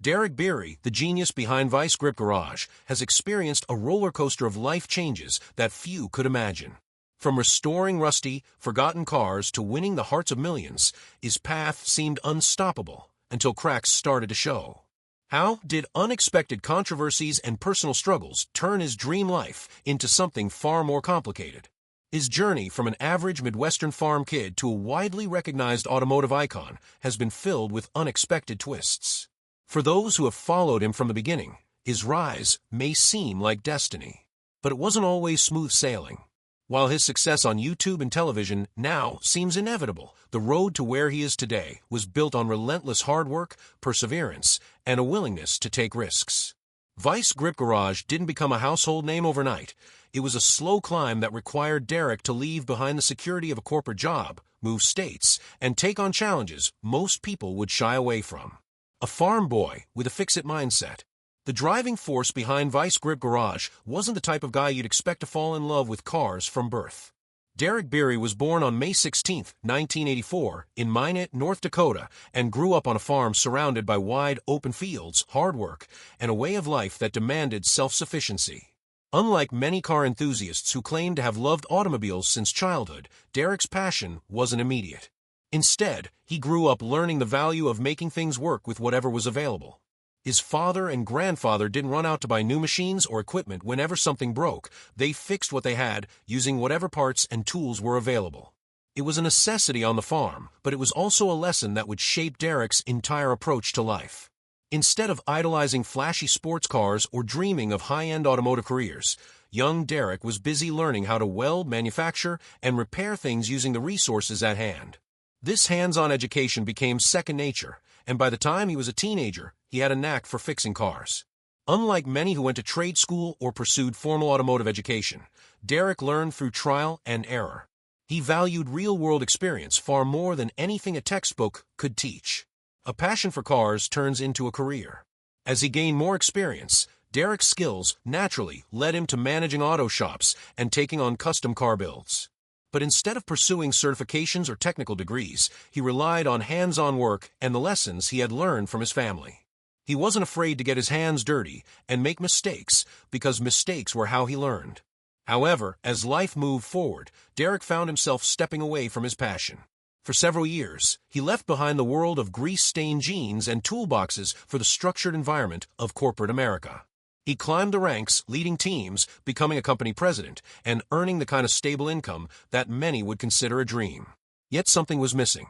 Derek Bieri, the genius behind Vice Grip Garage, has experienced a roller coaster of life changes that few could imagine. From restoring rusty, forgotten cars to winning the hearts of millions, his path seemed unstoppable until cracks started to show. How did unexpected controversies and personal struggles turn his dream life into something far more complicated? His journey from an average Midwestern farm kid to a widely recognized automotive icon has been filled with unexpected twists. For those who have followed him from the beginning, his rise may seem like destiny. But it wasn't always smooth sailing. While his success on YouTube and television now seems inevitable, the road to where he is today was built on relentless hard work, perseverance, and a willingness to take risks. Vice Grip Garage didn't become a household name overnight. It was a slow climb that required Derek to leave behind the security of a corporate job, move states, and take on challenges most people would shy away from. A farm boy with a fix-it mindset. The driving force behind Vice Grip Garage wasn't the type of guy you'd expect to fall in love with cars from birth. Derek Bieri was born on May 16, 1984, in Minot, North Dakota, and grew up on a farm surrounded by wide, open fields, hard work, and a way of life that demanded self-sufficiency. Unlike many car enthusiasts who claim to have loved automobiles since childhood, Derek's passion wasn't immediate. Instead, he grew up learning the value of making things work with whatever was available. His father and grandfather didn't run out to buy new machines or equipment whenever something broke. They fixed what they had, using whatever parts and tools were available. It was a necessity on the farm, but it was also a lesson that would shape Derek's entire approach to life. Instead of idolizing flashy sports cars or dreaming of high-end automotive careers, young Derek was busy learning how to weld, manufacture, and repair things using the resources at hand. This hands-on education became second nature, and by the time he was a teenager, he had a knack for fixing cars. Unlike many who went to trade school or pursued formal automotive education, Derek learned through trial and error. He valued real-world experience far more than anything a textbook could teach. A passion for cars turns into a career. As he gained more experience, Derek's skills naturally led him to managing auto shops and taking on custom car builds. But instead of pursuing certifications or technical degrees, he relied on hands-on work and the lessons he had learned from his family. He wasn't afraid to get his hands dirty and make mistakes because mistakes were how he learned. However, as life moved forward, Derek found himself stepping away from his passion. For several years, he left behind the world of grease-stained jeans and toolboxes for the structured environment of corporate America. He climbed the ranks, leading teams, becoming a company president, and earning the kind of stable income that many would consider a dream. Yet something was missing.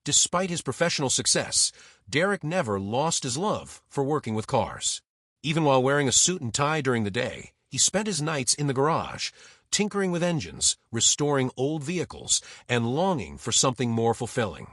Despite his professional success, Derek never lost his love for working with cars. Even while wearing a suit and tie during the day, he spent his nights in the garage, tinkering with engines, restoring old vehicles, and longing for something more fulfilling.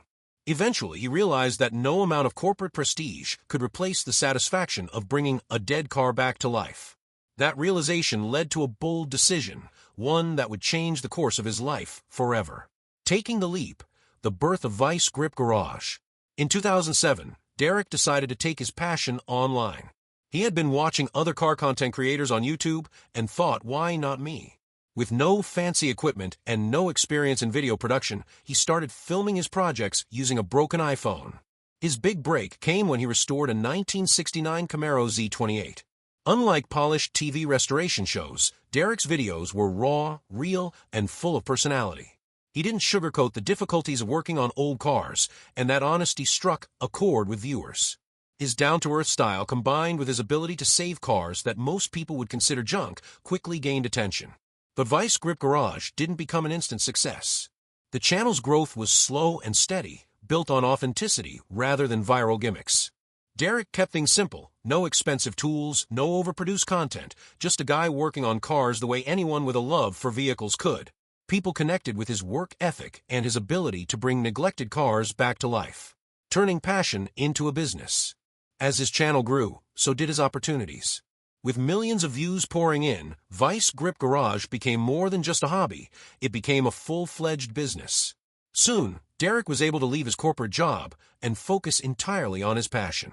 Eventually, he realized that no amount of corporate prestige could replace the satisfaction of bringing a dead car back to life. That realization led to a bold decision, one that would change the course of his life forever. Taking the leap, the birth of Vice Grip Garage. In 2007, Derek decided to take his passion online. He had been watching other car content creators on YouTube and thought, why not me? With no fancy equipment and no experience in video production, he started filming his projects using a broken iPhone. His big break came when he restored a 1969 Camaro Z28. Unlike polished TV restoration shows, Derek's videos were raw, real, and full of personality. He didn't sugarcoat the difficulties of working on old cars, and that honesty struck a chord with viewers. His down-to-earth style, combined with his ability to save cars that most people would consider junk, quickly gained attention. But Vice Grip Garage didn't become an instant success. The channel's growth was slow and steady, built on authenticity rather than viral gimmicks. Derek kept things simple, no expensive tools, no overproduced content, just a guy working on cars the way anyone with a love for vehicles could. People connected with his work ethic and his ability to bring neglected cars back to life, turning passion into a business. As his channel grew, so did his opportunities. With millions of views pouring in, Vice Grip Garage became more than just a hobby. It became a full-fledged business. Soon, Derek was able to leave his corporate job and focus entirely on his passion.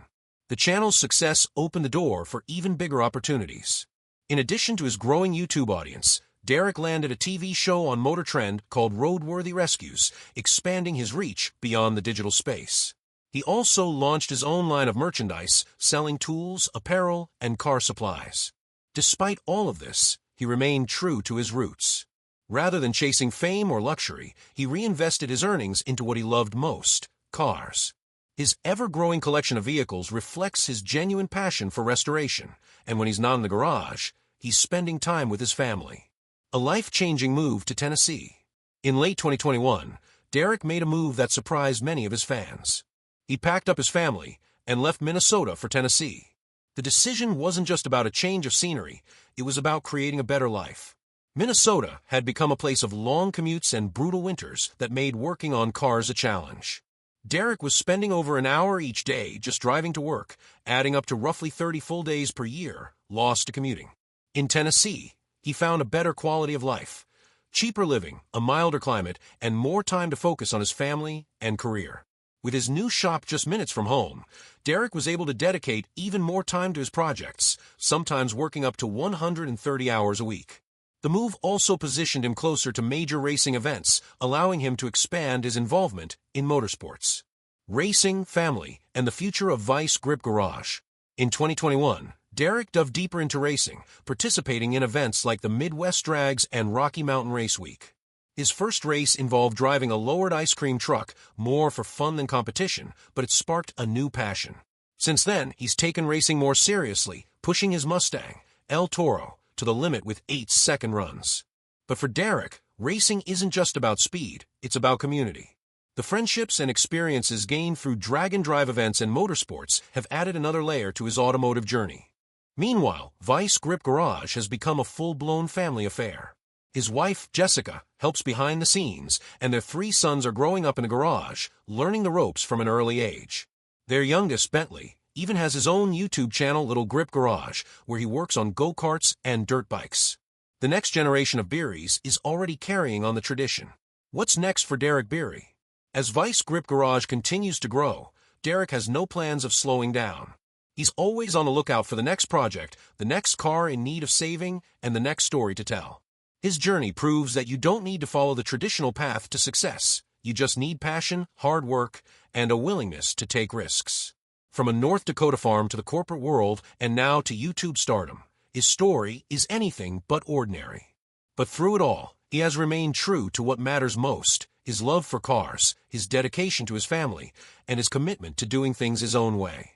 The channel's success opened the door for even bigger opportunities. In addition to his growing YouTube audience, Derek landed a TV show on Motor Trend called Roadworthy Rescues, expanding his reach beyond the digital space. He also launched his own line of merchandise, selling tools, apparel, and car supplies. Despite all of this, he remained true to his roots. Rather than chasing fame or luxury, he reinvested his earnings into what he loved most: cars. His ever-growing collection of vehicles reflects his genuine passion for restoration, and when he's not in the garage, he's spending time with his family. A life-changing move to Tennessee. In late 2021, Derek made a move that surprised many of his fans. He packed up his family and left Minnesota for Tennessee. The decision wasn't just about a change of scenery, it was about creating a better life. Minnesota had become a place of long commutes and brutal winters that made working on cars a challenge. Derek was spending over an hour each day just driving to work, adding up to roughly 30 full days per year lost to commuting. In Tennessee, he found a better quality of life, cheaper living, a milder climate, and more time to focus on his family and career. With his new shop just minutes from home, Derek was able to dedicate even more time to his projects, sometimes working up to 130 hours a week. The move also positioned him closer to major racing events, allowing him to expand his involvement in motorsports. Racing, family, and the future of Vice Grip Garage. In 2021, Derek dove deeper into racing, participating in events like the Midwest Drags and Rocky Mountain Race Week. His first race involved driving a lowered ice cream truck, more for fun than competition, but it sparked a new passion. Since then, he's taken racing more seriously, pushing his Mustang, El Toro, to the limit with 8-second runs. But for Derek, racing isn't just about speed, it's about community. The friendships and experiences gained through drag and drive events and motorsports have added another layer to his automotive journey. Meanwhile, Vice Grip Garage has become a full-blown family affair. His wife, Jessica, helps behind the scenes, and their 3 sons are growing up in a garage, learning the ropes from an early age. Their youngest, Bentley, even has his own YouTube channel, Little Grip Garage, where he works on go-karts and dirt bikes. The next generation of Bieris is already carrying on the tradition. What's next for Derek Bieri? As Vice Grip Garage continues to grow, Derek has no plans of slowing down. He's always on the lookout for the next project, the next car in need of saving, and the next story to tell. His journey proves that you don't need to follow the traditional path to success. You just need passion, hard work, and a willingness to take risks. From a North Dakota farm to the corporate world and now to YouTube stardom, his story is anything but ordinary. But through it all, he has remained true to what matters most: his love for cars, his dedication to his family, and his commitment to doing things his own way.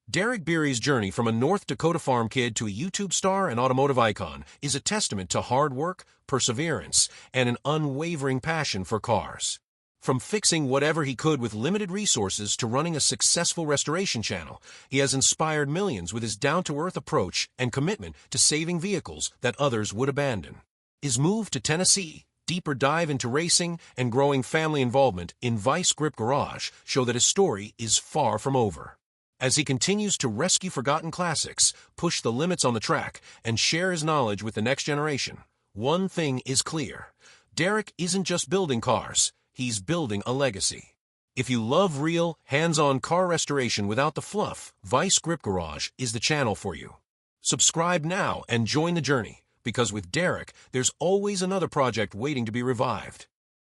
Derek Bieri's journey from a North Dakota farm kid to a YouTube star and automotive icon is a testament to hard work, perseverance, and an unwavering passion for cars. From fixing whatever he could with limited resources to running a successful restoration channel, he has inspired millions with his down-to-earth approach and commitment to saving vehicles that others would abandon. His move to Tennessee, deeper dive into racing, and growing family involvement in Vice Grip Garage show that his story is far from over. As he continues to rescue forgotten classics, push the limits on the track, and share his knowledge with the next generation, one thing is clear: Derek isn't just building cars, he's building a legacy. If you love real, hands-on car restoration without the fluff, Vice Grip Garage is the channel for you. Subscribe now and join the journey, because with Derek, there's always another project waiting to be revived.